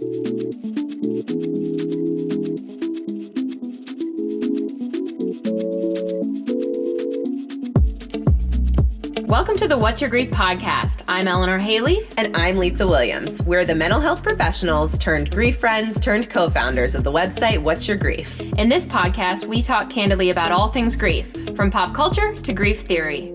Welcome to the What's Your Grief podcast. I'm Eleanor Haley. And I'm Lisa Williams. We're the mental health professionals turned grief friends turned co-founders of the website What's Your Grief. In this podcast, we talk candidly about all things grief, from pop culture to grief theory.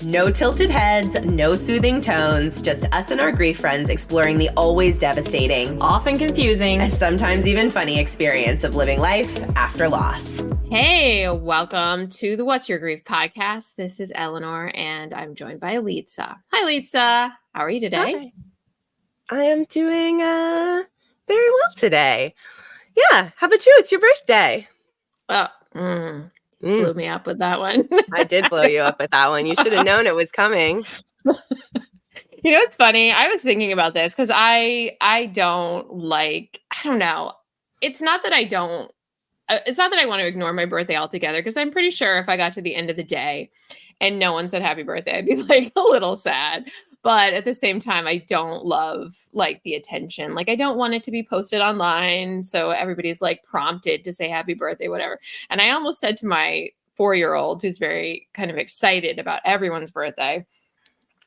No tilted heads, no soothing tones, just us and our grief friends exploring the always devastating, often confusing, and sometimes even funny experience of living life after loss. Hey, welcome to the What's Your Grief podcast. This is Eleanor, and I'm joined by Lisa. Hi, Lisa. How are you today? Hi. I am doing very well today. Yeah. How about you? It's your birthday. Blew me up with that one. I did blow you up with that one. You should have known it was coming. You know, it's funny. I was thinking about this because I don't know. It's not that I want to ignore my birthday altogether, because I'm pretty sure if I got to the end of the day and no one said happy birthday, I'd be like a little sad. But at the same time, I don't love like the attention. Like, I don't want it to be posted online, so everybody's like prompted to say happy birthday, whatever. And I almost said to my 4-year-old, who's very kind of excited about everyone's birthday,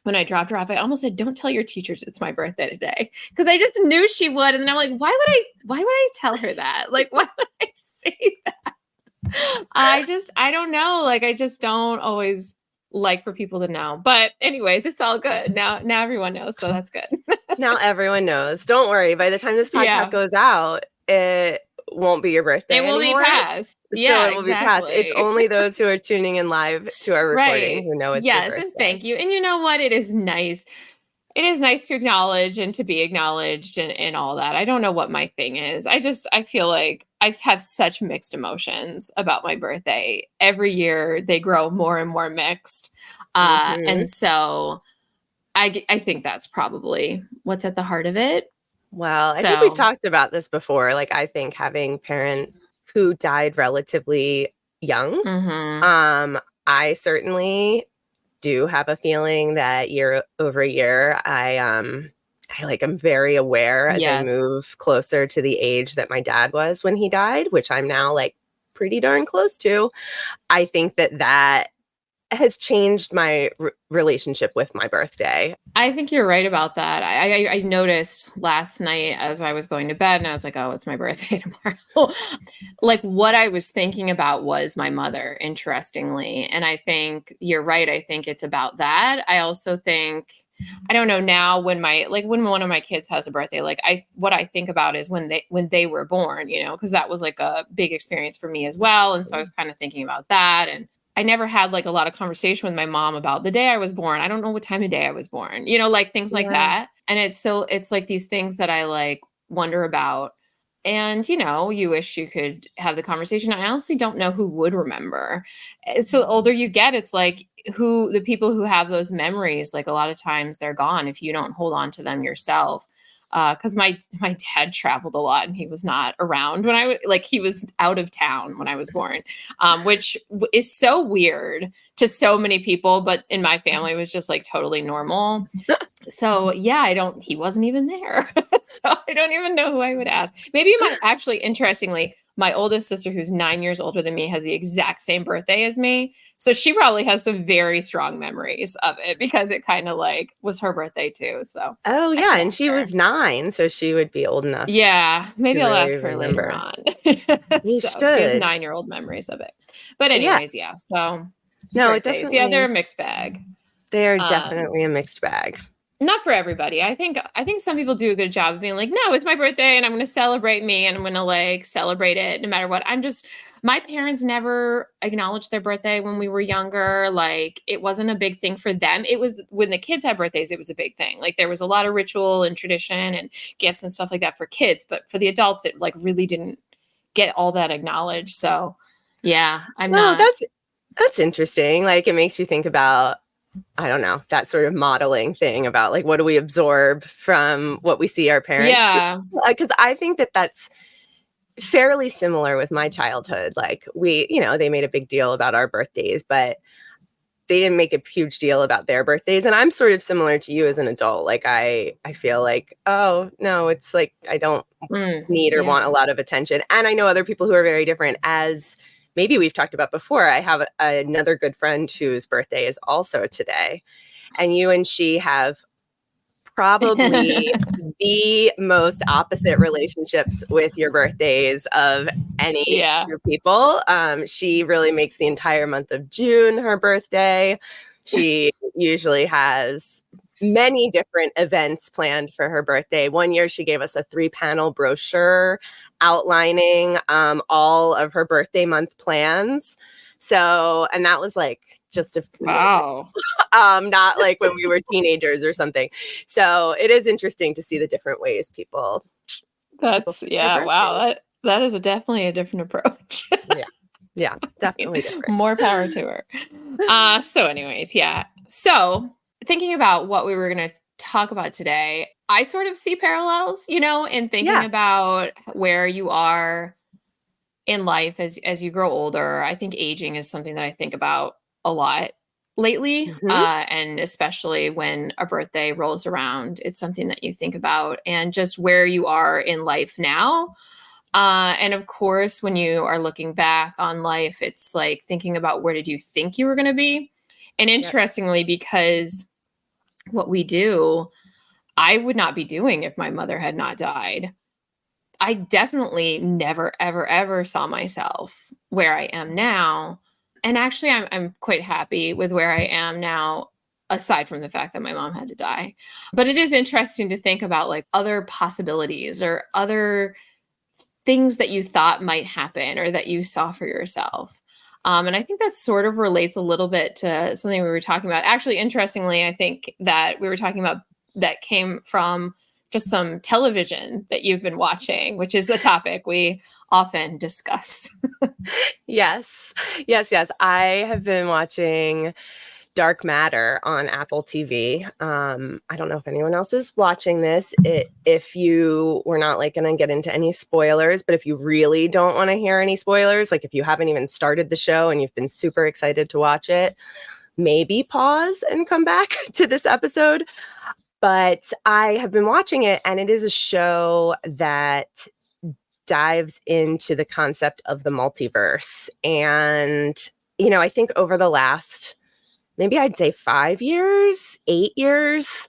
when I dropped her off, I almost said, "Don't tell your teachers it's my birthday today," because I just knew she would. And then I'm like, why would I tell her that? Like, why would I say that? I don't know. Like, I just don't always like for people to know. But anyways, it's all good. Now everyone knows, so that's good. Now everyone knows. Don't worry. By the time this podcast goes out, it won't be your birthday anymore. It will be past. So it will be past. It's only those who are tuning in live to our recording who know it's your birthday. And thank you. And you know what? It is nice. It is nice to acknowledge and to be acknowledged and all that. I don't know what my thing is. I feel like I have such mixed emotions about my birthday. Every year they grow more and more mixed. And so I think that's probably what's at the heart of it. Well, I think we've talked about this before. Like, I think having parents who died relatively young, I certainly do have a feeling that year over year, I'm very aware as I move closer to the age that my dad was when he died, which I'm now like pretty darn close to. I think that has changed my relationship with my birthday. I think you're right about that. I noticed last night as I was going to bed, and I was like, oh, it's my birthday tomorrow. Like, what I was thinking about was my mother, interestingly. And I think you're right. I think it's about that. I also think, I don't know, now when one of my kids has a birthday, what I think about is when they were born, you know, because that was like a big experience for me as well. And so I was kind of thinking about that. And I never had like a lot of conversation with my mom about the day I was born. I don't know what time of day I was born, you know, like things like that. And it's like these things that I like wonder about. And, you know, you wish you could have the conversation. I honestly don't know who would remember. So the older you get, it's like the people who have those memories, like a lot of times they're gone if you don't hold on to them yourself. Because my dad traveled a lot and he was not around when he was out of town when I was born, which is so weird to so many people, but in my family it was just like totally normal. So he wasn't even there. So I don't even know who I would ask. Maybe interestingly, my oldest sister, who's 9 years older than me, has the exact same birthday as me. So she probably has some very strong memories of it because it kind of like was her birthday too. So and she was 9, so she would be old enough. Yeah, maybe I'll ask her later on. You should. She has 9-year-old memories of it. But anyways, So no, it definitely. Yeah, they're a mixed bag. They're definitely a mixed bag. Not for everybody. I think some people do a good job of being like, no, it's my birthday and I'm going to celebrate me and I'm going to like celebrate it no matter what. My parents never acknowledged their birthday when we were younger. Like, it wasn't a big thing for them. It was when the kids had birthdays, it was a big thing. Like, there was a lot of ritual and tradition and gifts and stuff like that for kids. But for the adults, it like really didn't get all that acknowledged. So yeah, that's interesting. Like, it makes you think about, I don't know, that sort of modeling thing about like, what do we absorb from what we see our parents do? Because I think that's fairly similar with my childhood. Like, they made a big deal about our birthdays, but they didn't make a huge deal about their birthdays. And I'm sort of similar to you as an adult. Like I feel like, oh no, it's like I don't need or want a lot of attention. And I know other people who are very different, as maybe we've talked about before. I have another good friend whose birthday is also today. And you and she have probably the most opposite relationships with your birthdays of any two people. She really makes the entire month of June her birthday. She usually has many different events planned for her birthday. One year she gave us a 3-panel brochure outlining all of her birthday month plans. So, and that was like just a few years ago. Not like when we were teenagers or something. So it is interesting to see the different ways people. Wow. That is definitely a different approach. Yeah, definitely different. More power to her. So anyways, So thinking about what we were going to talk about today, I sort of see parallels, in thinking about where you are in life as you grow older. I think aging is something that I think about a lot lately, and especially when a birthday rolls around, it's something that you think about, and just where you are in life now. And of course, when you are looking back on life, it's like thinking about where did you think you were going to be? And interestingly, because what we do, I would not be doing if my mother had not died. I definitely never, ever, ever saw myself where I am now. And actually, I'm quite happy with where I am now, aside from the fact that my mom had to die. But it is interesting to think about like other possibilities or other things that you thought might happen or that you saw for yourself. And I think that sort of relates a little bit to something we were talking about. Actually, interestingly, I think that we were talking about that came from just some television that you've been watching, which is a topic we often discuss. Yes. I have been watching Dark Matter on Apple TV. I don't know if anyone else is watching this. If you were not like going to get into any spoilers, but if you really don't want to hear any spoilers, like if you haven't even started the show and you've been super excited to watch it, maybe pause and come back to this episode. But I have been watching it, and it is a show that dives into the concept of the multiverse. And, I think over the last, maybe I'd say 5 years, 8 years,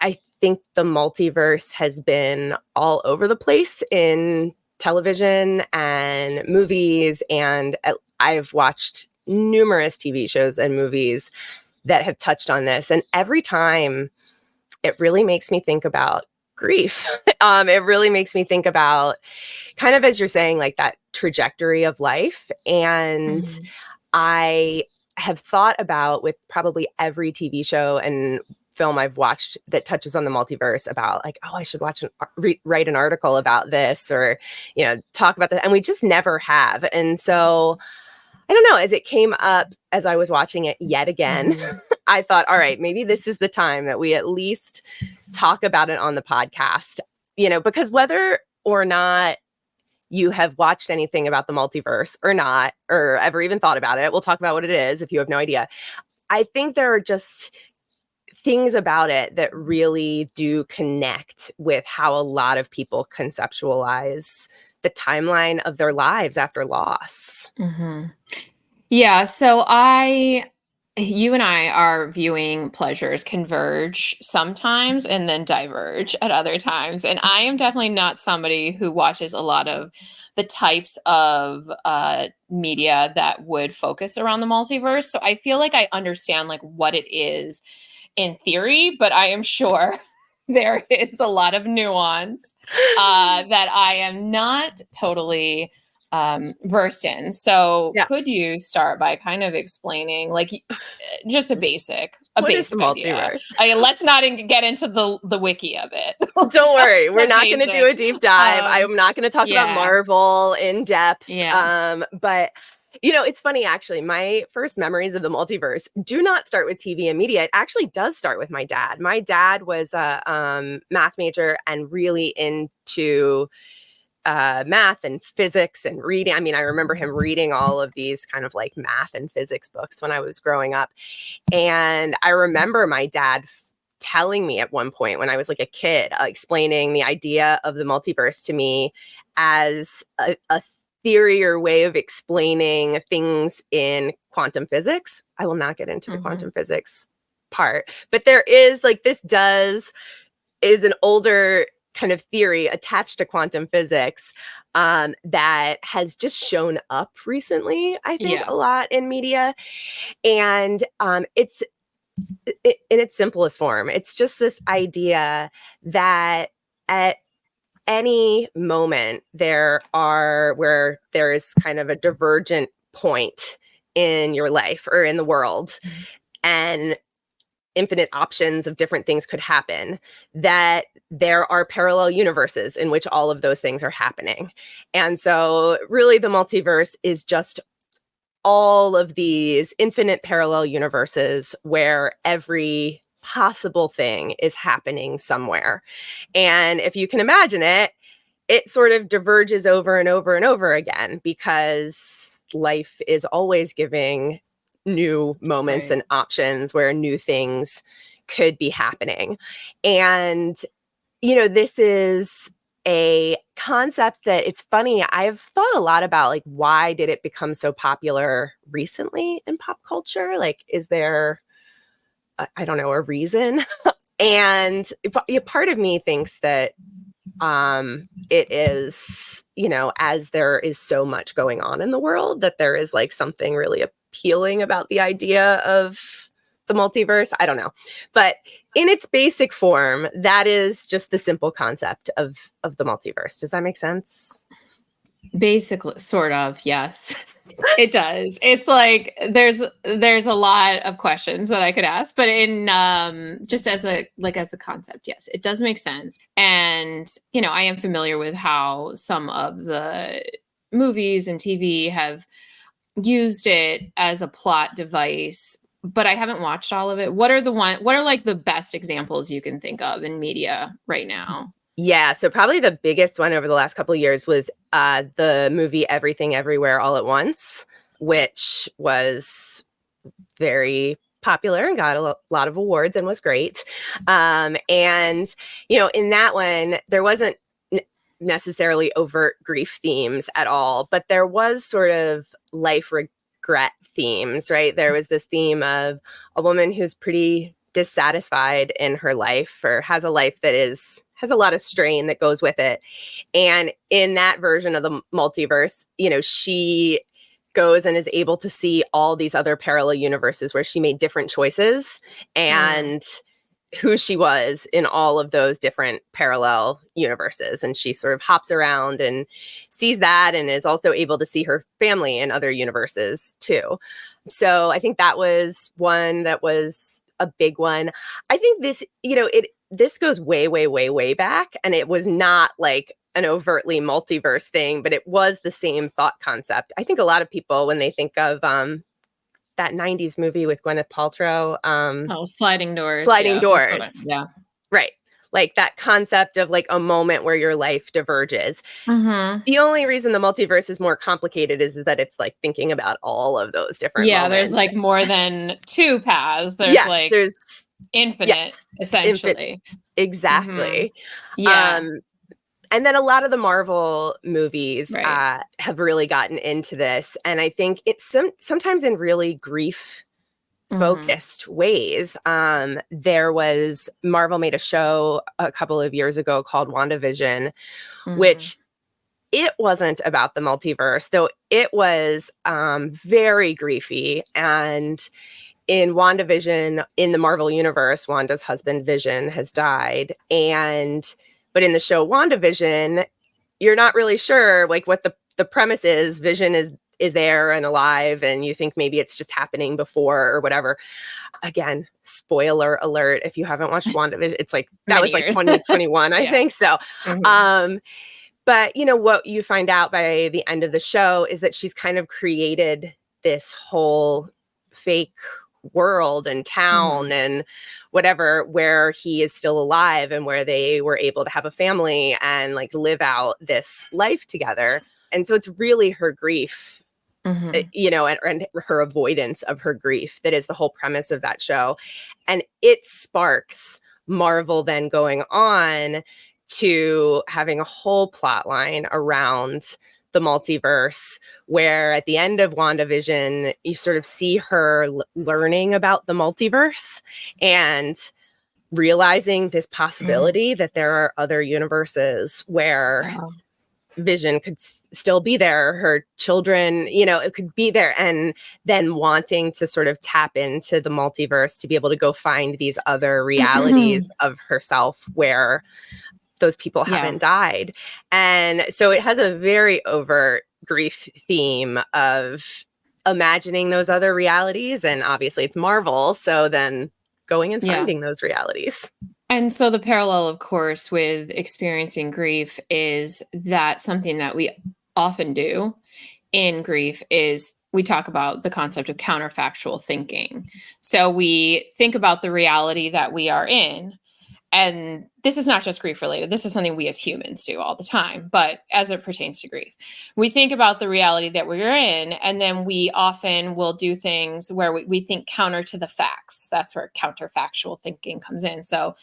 I think the multiverse has been all over the place in television and movies. And I've watched numerous TV shows and movies that have touched on this. And every time it really makes me think about grief. It really makes me think about kind of, as you're saying, like that trajectory of life. And I have thought about, with probably every TV show and film I've watched that touches on the multiverse, about like, oh, I should write an article about this, or, talk about that. And we just never have. And so I don't know, as it came up as I was watching it yet again, I thought, all right, maybe this is the time that we at least talk about it on the podcast, because whether or not you have watched anything about the multiverse or not, or ever even thought about it, we'll talk about what it is if you have no idea. I think there are just things about it that really do connect with how a lot of people conceptualize the timeline of their lives after loss. Yeah. So you and I, our viewing pleasures converge sometimes and then diverge at other times. And I am definitely not somebody who watches a lot of the types of media that would focus around the multiverse. So I feel like I understand like what it is in theory, but I am sure there is a lot of nuance that I am not totally versed in. So could you start by kind of explaining like just a basic idea? Let's not get into the wiki of it. Don't worry. We're not going to do a deep dive. I'm not going to talk about Marvel in depth. But it's funny, actually, my first memories of the multiverse do not start with TV and media. It actually does start with my dad. My dad was a math major and really into math and physics and reading. I mean, I remember him reading all of these kind of like math and physics books when I was growing up. And I remember my dad telling me at one point when I was like a kid, explaining the idea of the multiverse to me as a theory or way of explaining things in quantum physics. I will not get into the quantum physics part, but there is like, is an older kind of theory attached to quantum physics that has just shown up recently, I think, a lot in media. And it's in its simplest form. It's just this idea that at any moment where there is kind of a divergent point in your life or in the world, and infinite options of different things could happen, that there are parallel universes in which all of those things are happening. And so really the multiverse is just all of these infinite parallel universes where every possible thing is happening somewhere. And if you can imagine it, it sort of diverges over and over and over again, because life is always giving new moments and options where new things could be happening. And, this is a concept that, it's funny, I've thought a lot about, like, why did it become so popular recently in pop culture? Like, is there, I don't know, a reason? And part of me thinks that it is, as there is so much going on in the world, that there is like something really appealing about the idea of the multiverse. I don't know. But in its basic form, that is just the simple concept of the multiverse. Does that make sense? Basically, sort of, yes. It does. It's like there's a lot of questions that I could ask, but in just as a concept, yes, it does make sense. And I am familiar with how some of the movies and TV have used it as a plot device, but I haven't watched all of it. What are like the best examples you can think of in media right now? Yeah, so probably the biggest one over the last couple of years was the movie Everything Everywhere All at Once, which was very popular and got a lot of awards and was great. And, in that one, there wasn't necessarily overt grief themes at all, but there was sort of life regret themes, right? There was this theme of a woman who's pretty dissatisfied in her life, or has a life that has a lot of strain that goes with it. And in that version of the multiverse, she goes and is able to see all these other parallel universes where she made different choices and who she was in all of those different parallel universes. And she sort of hops around and sees that, and is also able to see her family in other universes too. So I think that was one that was a big one. I think this, this goes way, way, way, way back. And it was not like an overtly multiverse thing, but it was the same thought concept. I think a lot of people, when they think of that 90s movie with Gwyneth Paltrow. Sliding Doors. Sliding Doors. Yeah. Right. Like that concept of like a moment where your life diverges. The only reason the multiverse is more complicated is that it's like thinking about all of those different moments. There's like more than two paths. There's infinite, essentially. Exactly. Yeah. And then a lot of the Marvel movies have really gotten into this. And I think it's sometimes in really grief-focused ways. Marvel made a show a couple of years ago called Wandavision, which it wasn't about the multiverse, though it was very griefy. And in Wandavision, in the Marvel universe, Wanda's husband Vision has died. But in the show WandaVision, you're not really sure like what the premise is. Vision is there and alive, and you think maybe it's just happening before or whatever. Again, spoiler alert, if you haven't watched WandaVision, it's like that was like 2021, I think. So but what you find out by the end of the show is that she's kind of created this whole fake world and town and whatever, where he is still alive and where they were able to have a family and like live out this life together. And so it's really her grief, you know, and her avoidance of her grief that is the whole premise of that show. And it sparks Marvel then going on to having a whole plot line around the multiverse, where at the end of WandaVision, you sort of see her learning about the multiverse and realizing this possibility that there are other universes where Vision could still be there, her children, you know, it could be there, and then wanting to sort of tap into the multiverse to be able to go find these other realities of herself where those people haven't died. And so it has a very overt grief theme of imagining those other realities. And obviously it's Marvel. So then going and finding those realities. And so the parallel, of course, with experiencing grief is that something that we often do in grief is we talk about the concept of counterfactual thinking. So we think about the reality that we are in. And this is not just grief related. This is something we as humans do all the time, but as it pertains to grief, we think about the reality that we're in, and then we often will do things where we think counter to the facts. That's where counterfactual thinking comes in. So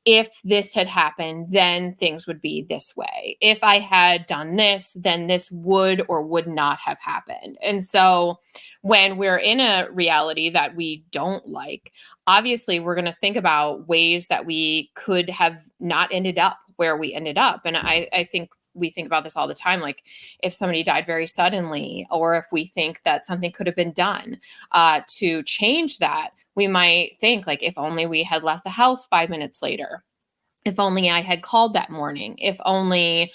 if this had happened, then things would be this way. If I had done this, then this would or would not have happened. And so when we're in a reality that we don't like, obviously we're going to think about ways that we could have not ended up where we ended up. And I think we think about this all the time, like if somebody died very suddenly, or if we think that something could have been done to change that, we might think like, if only we had left the house 5 minutes later, if only I had called that morning, if only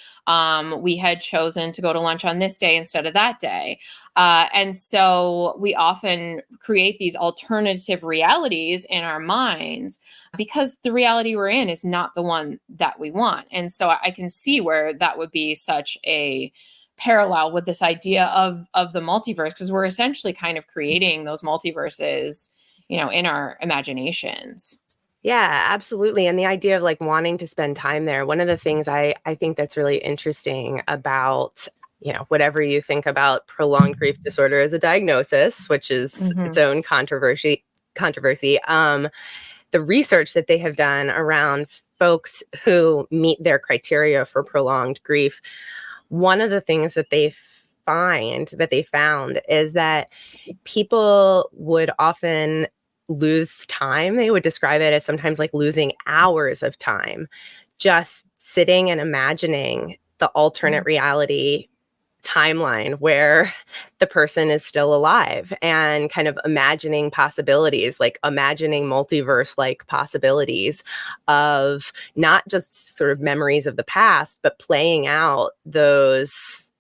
we had chosen to go to lunch on this day instead of that day. And so we often create these alternative realities in our minds because the reality we're in is not the one that we want. And so I can see where that would be such a parallel with this idea of the multiverse, because we're essentially kind of creating those multiverses, you know, in our imaginations. Yeah, absolutely. And the idea of like wanting to spend time there. One of the things I think that's really interesting about, you know, whatever you think about prolonged grief disorder as a diagnosis, which is its own controversy. The research that they have done around folks who meet their criteria for prolonged grief, one of the things that they found is that people would often lose time. They would describe it as sometimes like losing hours of time just sitting and imagining the alternate reality timeline where the person is still alive, and kind of imagining possibilities, like imagining multiverse like possibilities of not just sort of memories of the past, but playing out those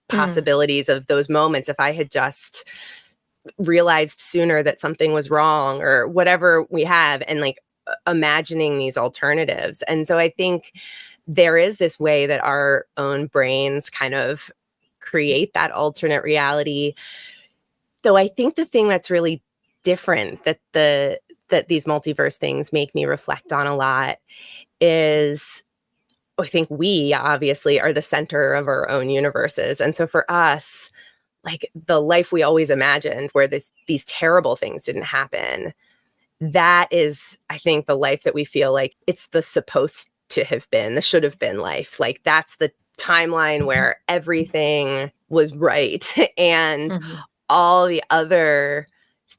possibilities of those moments. If I had just realized sooner that something was wrong or whatever we have, and like imagining these alternatives. And so I think there is this way that our own brains kind of create that alternate reality. Though I think the thing that's really different that these multiverse things make me reflect on a lot is I think we obviously are the center of our own universes. And so for us, like the life we always imagined where these terrible things didn't happen, that is, I think, the life that we feel like it's the supposed to have been, the should have been life. Like that's the timeline where everything was right. And all the other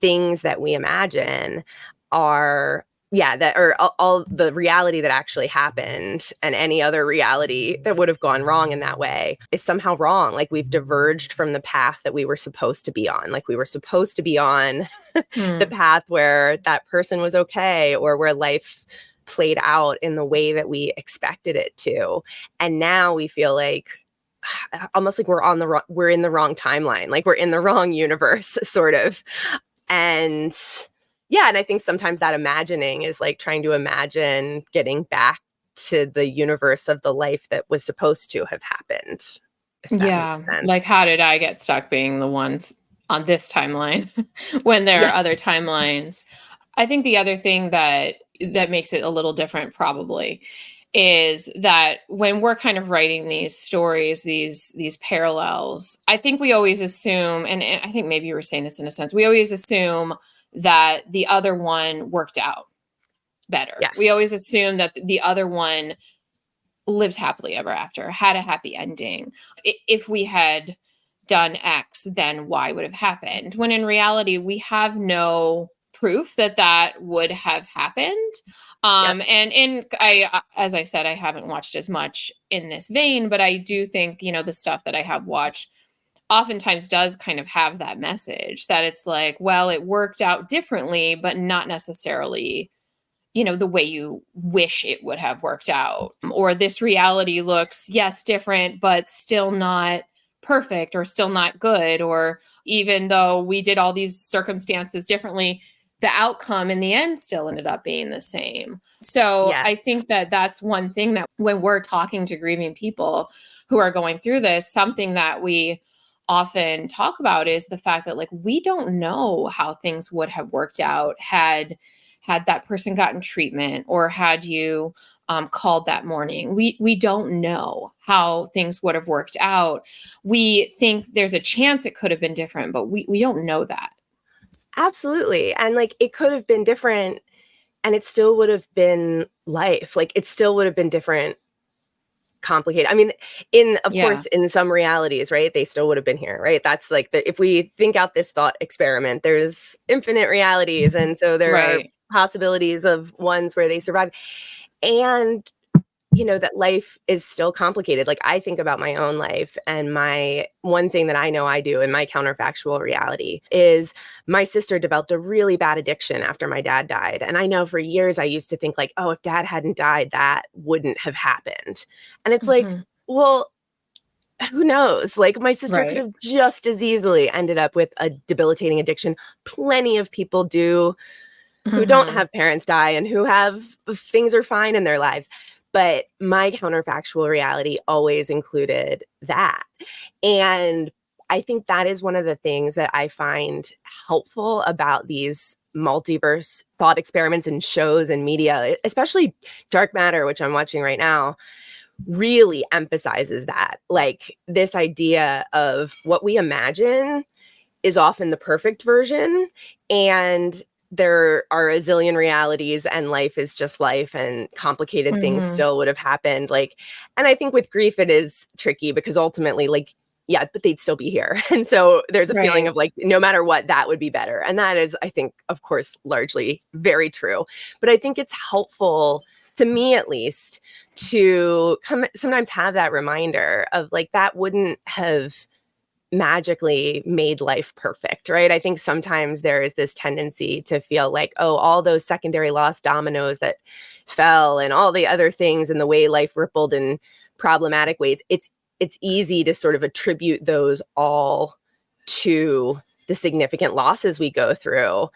things that we imagine are that are all the reality that actually happened, and any other reality that would have gone wrong in that way is somehow wrong. Like we've diverged from the path that we were supposed to be on. Like we were supposed to be on the path where that person was okay, or where life played out in the way that we expected it to. And now we feel like almost like we're in the wrong timeline, like we're in the wrong universe, sort of. And yeah, and I think sometimes that imagining is like trying to imagine getting back to the universe of the life that was supposed to have happened. If that makes sense. Like how did I get stuck being the ones on this timeline when there are other timelines. I think the other thing that makes it a little different probably is that when we're kind of writing these stories, these parallels, I think we always assume, and I think maybe you were saying this in a sense, we always assume that the other one worked out better. Yes. We always assume that the other one lived happily ever after, had a happy ending. If we had done X, then Y would have happened. When in reality, we have no proof that that would have happened. And as I said, I haven't watched as much in this vein, but I do think, the stuff that I have watched oftentimes does kind of have that message that it's like, well, it worked out differently, but not necessarily the way you wish it would have worked out. Or this reality looks, yes, different, but still not perfect or still not good. Or even though we did all these circumstances differently, the outcome in the end still ended up being the same. So Yes. I think that that's one thing that when we're talking to grieving people who are going through this, something that we often talk about is the fact that, like, we don't know how things would have worked out had that person gotten treatment or had you called that morning. We don't know how things would have worked out. We think there's a chance it could have been different, but we don't know that. Absolutely. And like, it could have been different and it still would have been life. Like, it still would have been different, complicated. I mean, of course, in some realities, right, they still would have been here, right? That's like, if we think out this thought experiment, there's infinite realities. And so there are possibilities of ones where they survive. And that life is still complicated. Like, I think about my own life, and my one thing that I know I do in my counterfactual reality is my sister developed a really bad addiction after my dad died. And I know for years I used to think like, oh, if dad hadn't died, that wouldn't have happened. And it's like, well, who knows? Like, my sister could have just as easily ended up with a debilitating addiction. Plenty of people do who don't have parents die and who have things are fine in their lives. But my counterfactual reality always included that. And I think that is one of the things that I find helpful about these multiverse thought experiments and shows and media, especially Dark Matter, which I'm watching right now, really emphasizes that. Like, this idea of what we imagine is often the perfect version, and there are a zillion realities, and life is just life, and complicated things still would have happened. Like, and I think with grief, it is tricky because ultimately, like, yeah, but they'd still be here. And so there's a feeling of like, no matter what, that would be better. And that is, I think, of course, largely very true. But I think it's helpful, to me at least, to sometimes have that reminder of like, that wouldn't have magically made life perfect, right? I think sometimes there is this tendency to feel like, oh, all those secondary lost dominoes that fell and all the other things and the way life rippled in problematic ways, it's easy to sort of attribute those all to the significant losses we go through.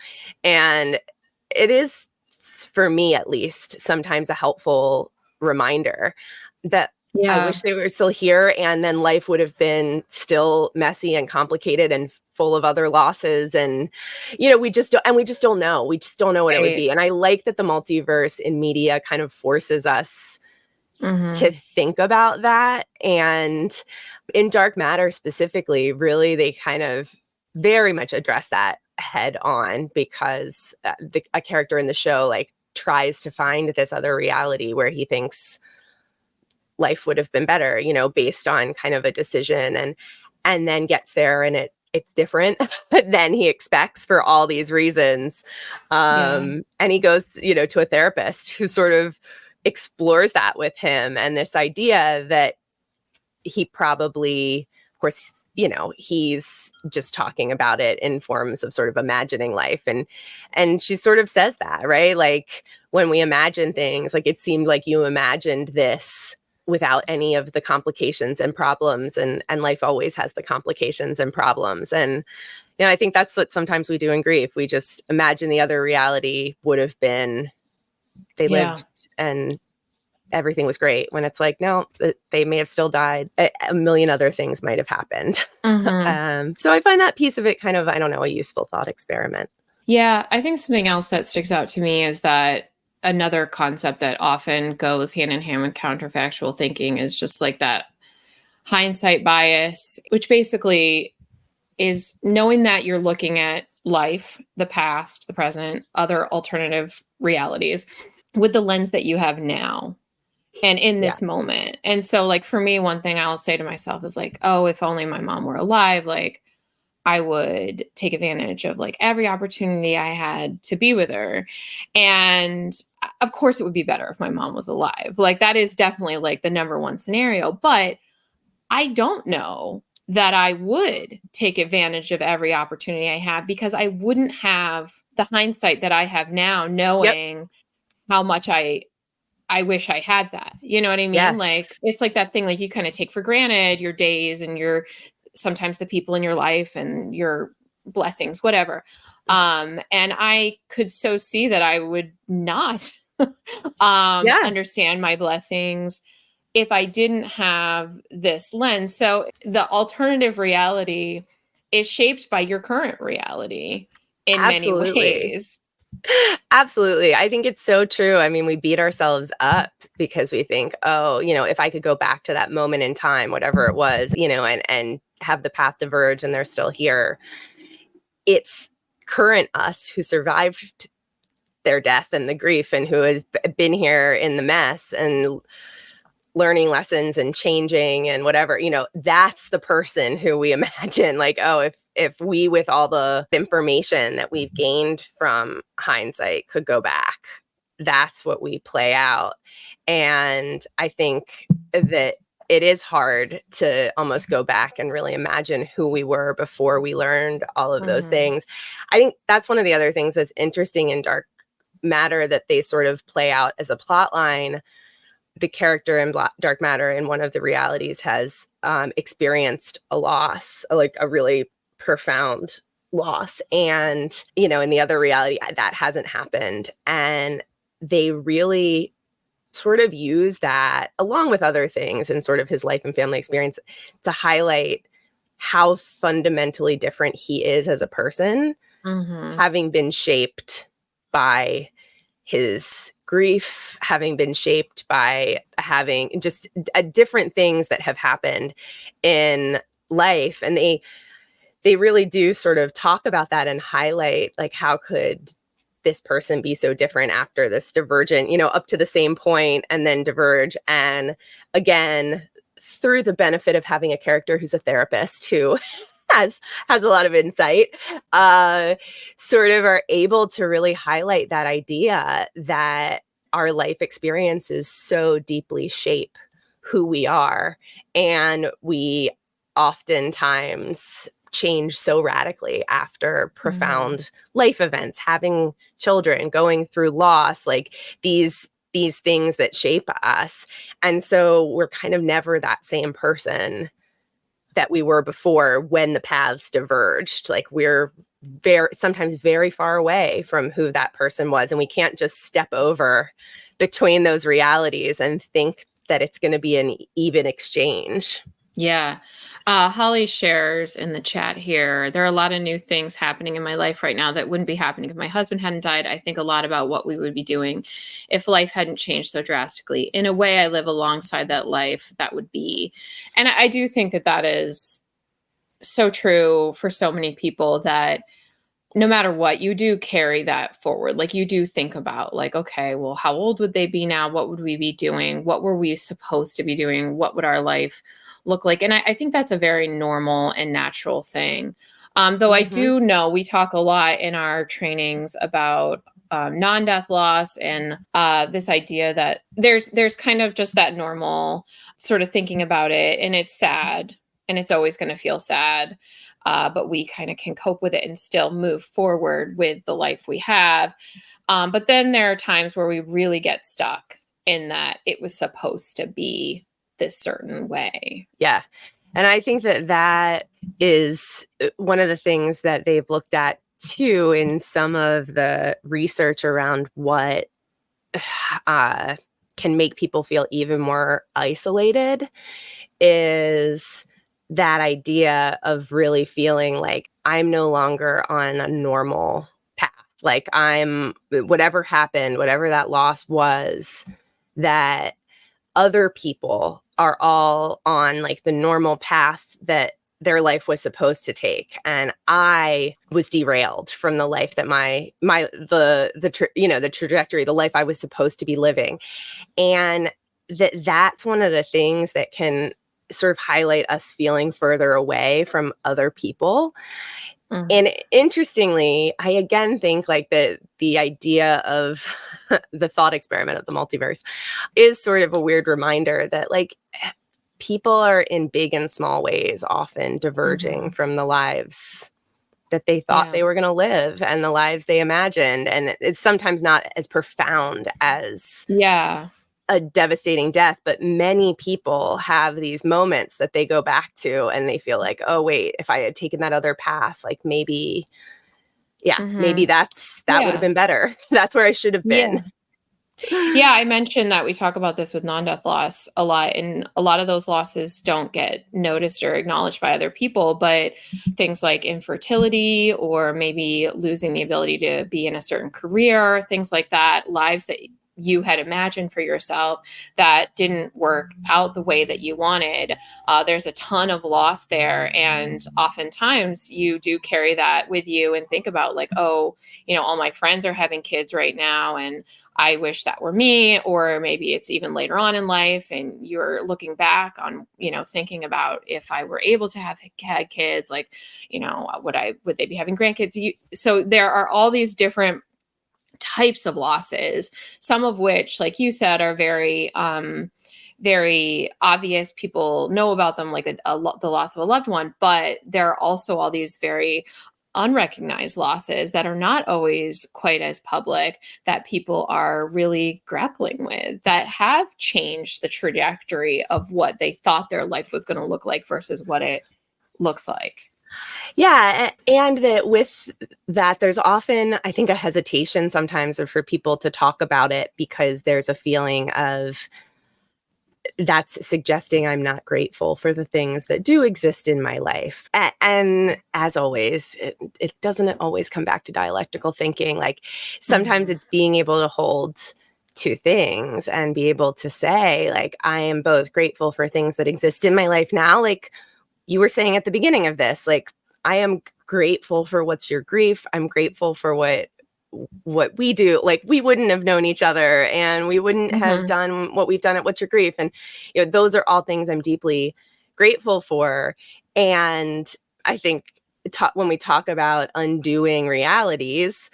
And it is, for me at least, sometimes a helpful reminder that I wish they were still here, and then life would have been still messy and complicated and full of other losses. And, we just don't know. We just don't know what it would be. And I like that the multiverse in media kind of forces us to think about that. And in Dark Matter specifically, really, they kind of very much address that head on, because a character in the show like tries to find this other reality where he thinks life would have been better, based on kind of a decision, and then gets there and it's different than he expects for all these reasons. And he goes, to a therapist who sort of explores that with him, and this idea that he probably, of course, he's just talking about it in forms of sort of imagining life. And she sort of says that, right? Like, when we imagine things, like, it seemed like you imagined this without any of the complications and problems, and life always has the complications and problems. And I think that's what sometimes we do in grief. We just imagine the other reality would have been, they lived and everything was great, when it's like, no, they may have still died. A million other things might have happened. So I find that piece of it kind of, I don't know, a useful thought experiment. Yeah, I think something else that sticks out to me is that another concept that often goes hand in hand with counterfactual thinking is just like that hindsight bias, which basically is knowing that you're looking at life, the past, the present, other alternative realities with the lens that you have now and in this moment. And so, like, for me, one thing I'll say to myself is like, oh, if only my mom were alive, like, I would take advantage of like every opportunity I had to be with her. And of course, it would be better if my mom was alive. Like, that is definitely like the number one scenario. But I don't know that I would take advantage of every opportunity I have, because I wouldn't have the hindsight that I have now, knowing how much I wish I had that. You know what I mean? Yes. Like, it's like that thing, like you kind of take for granted your days and your sometimes the people in your life and your blessings, whatever. And I could so see that I would not understand my blessings if I didn't have this lens. So the alternative reality is shaped by your current reality in many ways. Absolutely. I think it's so true. I mean, we beat ourselves up because we think, oh, you know, if I could go back to that moment in time, whatever it was, you know, and have the path diverge and they're still here. It's current us who survived their death and the grief and who has been here in the mess and learning lessons and changing and whatever, you know, that's the person who we imagine like, oh, if we, with all the information that we've gained from hindsight, could go back, that's what we play out. And I think that it is hard to almost go back and really imagine who we were before we learned all of those things. I think that's one of the other things that's interesting in Dark Matter, that they sort of play out as a plot line. The character in Dark Matter in one of the realities has experienced a loss, like a really profound loss. And, you know, in the other reality, that hasn't happened. And they really sort of use that along with other things and sort of his life and family experience to highlight how fundamentally different he is as a person, having been shaped by his grief, having been shaped by having just different things that have happened in life. And they really do sort of talk about that and highlight, like, how could this person be so different after this divergent, you know, up to the same point and then diverge. And again, through the benefit of having a character who's a therapist who has a lot of insight, sort of are able to really highlight that idea that our life experiences so deeply shape who we are. And we oftentimes change so radically after profound life events, having children, going through loss, like these things that shape us. And so we're kind of never that same person that we were before when the paths diverged. Like, we're sometimes very far away from who that person was. And we can't just step over between those realities and think that it's going to be an even exchange. Yeah. Holly shares in the chat here, there are a lot of new things happening in my life right now that wouldn't be happening if my husband hadn't died. I think a lot about what we would be doing if life hadn't changed so drastically. In a way, I live alongside that life that would be. And I do think that that is so true for so many people, that no matter what, you do carry that forward. Like, you do think about, like, okay, well, how old would they be now? What would we be doing? What were we supposed to be doing? What would our life look like? And I think that's a very normal and natural thing. Though I do know we talk a lot in our trainings about non-death loss and this idea that there's kind of just that normal sort of thinking about it. And it's sad, and it's always going to feel sad. But we kind of can cope with it and still move forward with the life we have. But then there are times where we really get stuck in that it was supposed to be this certain way. Yeah. And I think that is one of the things that they've looked at too in some of the research around what can make people feel even more isolated is that idea of really feeling like I'm no longer on a normal path. Like whatever happened, whatever that loss was, that other people are all on like the normal path that their life was supposed to take, and I was derailed from the life that the trajectory, the life I was supposed to be living. And that's one of the things that can sort of highlight us feeling further away from other people. And interestingly, I again think like the idea of the thought experiment of the multiverse is sort of a weird reminder that like people are in big and small ways often diverging from the lives that they thought they were going to live and the lives they imagined. And it's sometimes not as profound as a devastating death, but many people have these moments that they go back to and they feel like, oh, wait, if I had taken that other path, like maybe that would have been better. That's where I should have been. Yeah, I mentioned that we talk about this with non-death loss a lot, and a lot of those losses don't get noticed or acknowledged by other people, but things like infertility or maybe losing the ability to be in a certain career, things like that, lives that you had imagined for yourself that didn't work out the way that you wanted. There's a ton of loss there. And oftentimes you do carry that with you and think about like, oh, all my friends are having kids right now, and I wish that were me. Or maybe it's even later on in life and you're looking back on, thinking about if I were able to have had kids, like, would they be having grandkids? So there are all these different types of losses, some of which, like you said, are very, very obvious. People know about them, like the loss of a loved one, but there are also all these very unrecognized losses that are not always quite as public, that people are really grappling with, that have changed the trajectory of what they thought their life was going to look like versus what it looks like. Yeah. And that with that, there's often, I think, a hesitation sometimes for people to talk about it because there's a feeling of that's suggesting I'm not grateful for the things that do exist in my life. And as always, it doesn't always come back to dialectical thinking. Like sometimes it's being able to hold two things and be able to say, like, I am both grateful for things that exist in my life now, like you were saying at the beginning of this, like, I am grateful for what's your grief. I'm grateful for what we do. Like we wouldn't have known each other and we wouldn't have done what we've done at What's Your Grief. And those are all things I'm deeply grateful for. And I think when we talk about undoing realities,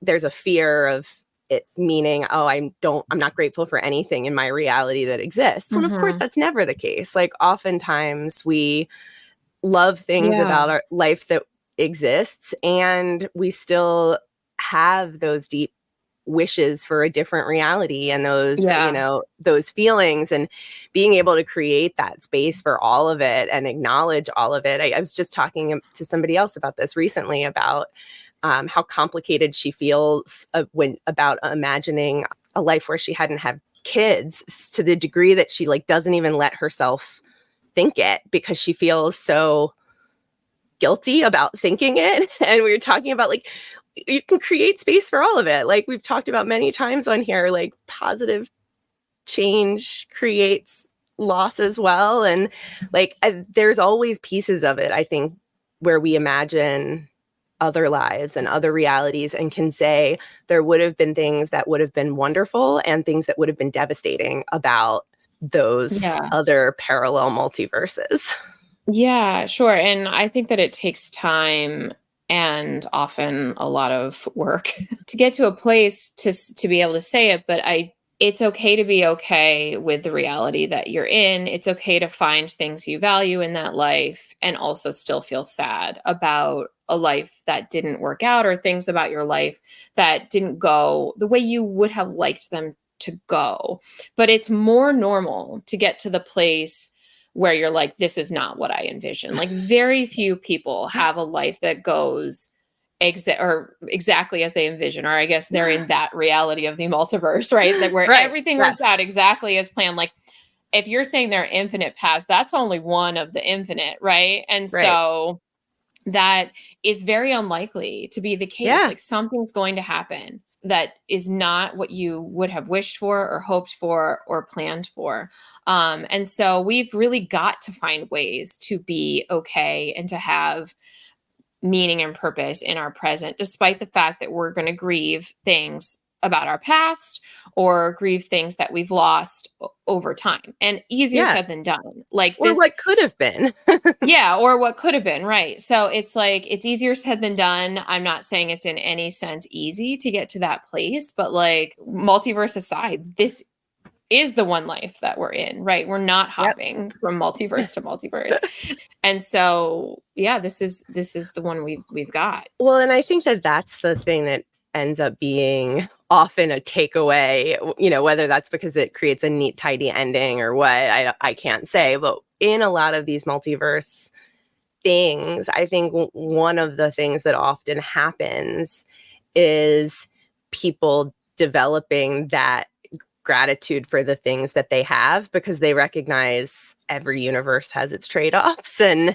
there's a fear of it's meaning, oh, I'm not grateful for anything in my reality that exists. And of course, that's never the case. Like oftentimes we love things about our life that exists, and we still have those deep wishes for a different reality and those, those feelings, and being able to create that space for all of it and acknowledge all of it. I was just talking to somebody else about this recently about how complicated she feels about imagining a life where she hadn't had kids, to the degree that she like doesn't even let herself think it because she feels so guilty about thinking it. And we were talking about like you can create space for all of it. Like we've talked about many times on here, like positive change creates loss as well. And like there's always pieces of it, I think, where we imagine other lives and other realities and can say there would have been things that would have been wonderful and things that would have been devastating about those other parallel multiverses. Yeah, sure. And I think that it takes time and often a lot of work to get to a place to be able to say it, but it's okay to be okay with the reality that you're in. It's okay to find things you value in that life and also still feel sad about a life that didn't work out, or things about your life that didn't go the way you would have liked them to go. But it's more normal to get to the place where you're like, this is not what I envisioned. Like very few people have a life that goes exactly as they envision, or I guess they're in that reality of the multiverse, right? That where Right. everything Yes. works out exactly as planned. Like if you're saying there are infinite paths, that's only one of the infinite, right? And so that is very unlikely to be the case. Yeah. Like something's going to happen that is not what you would have wished for or hoped for or planned for. And so we've really got to find ways to be okay and to have meaning and purpose in our present, despite the fact that we're going to grieve things about our past or grieve things that we've lost over time. And easier said than done. Like or what could have been. Yeah, or what could have been, right? So it's like it's easier said than done. I'm not saying it's in any sense easy to get to that place, but like multiverse aside, this is the one life that we're in, right? We're not hopping from multiverse to multiverse. And so, yeah, this is the one we've got. Well, and I think that that's the thing that ends up being often a takeaway, you know, whether that's because it creates a neat, tidy ending or what, I can't say. But in a lot of these multiverse things, I think one of the things that often happens is people developing that gratitude for the things that they have because they recognize every universe has its trade-offs and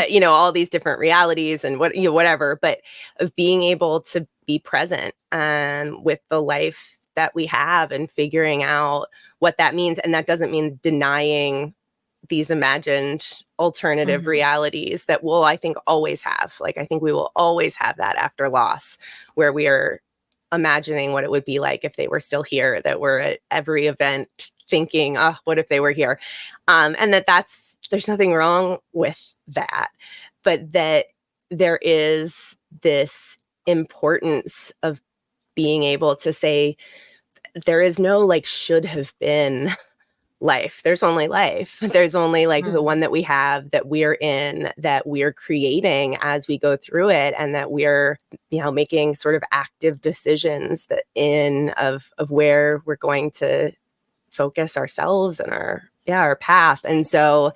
you know, all these different realities and what, you know, whatever, but of being able to be present with the life that we have and figuring out what that means. And that doesn't mean denying these imagined alternative realities that we'll, I think, always have. Like, I think we will always have that after loss where we are imagining what it would be like if they were still here, that we're at every event thinking, oh, what if they were here? And there's nothing wrong with that, but that there is this importance of being able to say, there is no like should have been life. There's only life. There's only like the one that we have, that we're in, that we're creating as we go through it, and that we're, you know, making sort of active decisions that of where we're going to focus ourselves and our path. And so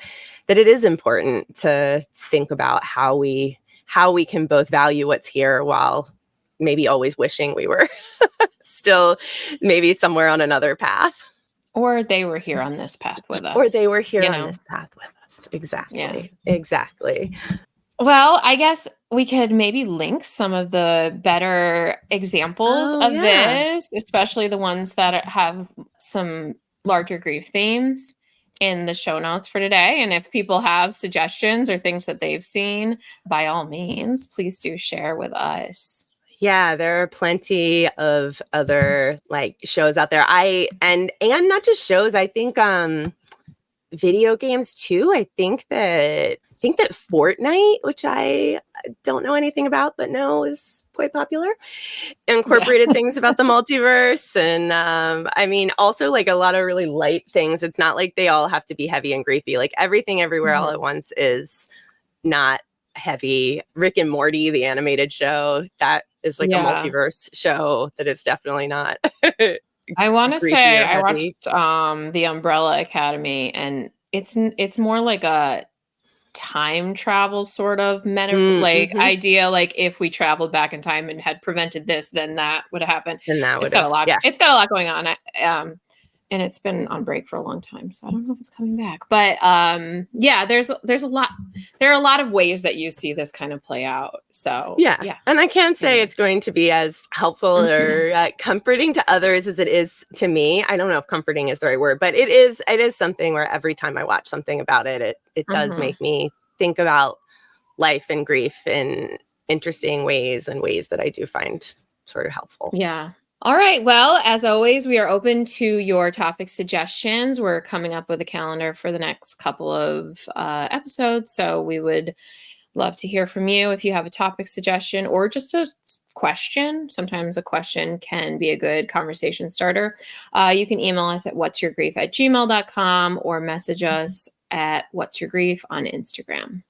that it is important to think about how we can both value what's here while maybe always wishing we were still maybe somewhere on another path. Or they were here on this path with us. Or they were here on this path with us. Exactly. Yeah. Exactly. Well, I guess we could maybe link some of the better examples of this, especially the ones that have some larger grief themes in the show notes for today. And if people have suggestions or things that they've seen, by all means, please do share with us. Yeah, there are plenty of other like shows out there. And not just shows, I think video games too. I think that Fortnite, which I don't know anything about but know is quite popular, incorporated things about the multiverse. And I mean, also like a lot of really light things. It's not like they all have to be heavy and griefy. Like Everything Everywhere All at Once is not heavy. Rick and Morty, the animated show, that is like a multiverse show that is definitely not. I want to say I watched The Umbrella Academy, and it's more like a time travel sort of idea. Like if we traveled back in time and had prevented this, then that would have happened. And that it's got a lot. Yeah. It's got a lot going on. And it's been on break for a long time, so I don't know if it's coming back. But yeah, there's a lot. There are a lot of ways that you see this kind of play out. So yeah. And I can't say it's going to be as helpful or comforting to others as it is to me. I don't know if comforting is the right word, but it is something where every time I watch something about it, it does make me think about life and grief in interesting ways and ways that I do find sort of helpful. Yeah. All right. Well, as always, we are open to your topic suggestions. We're coming up with a calendar for the next couple of episodes. So we would love to hear from you if you have a topic suggestion or just a question. Sometimes a question can be a good conversation starter. You can email us at whatsyourgrief@gmail.com or message us at whatsyourgrief on Instagram.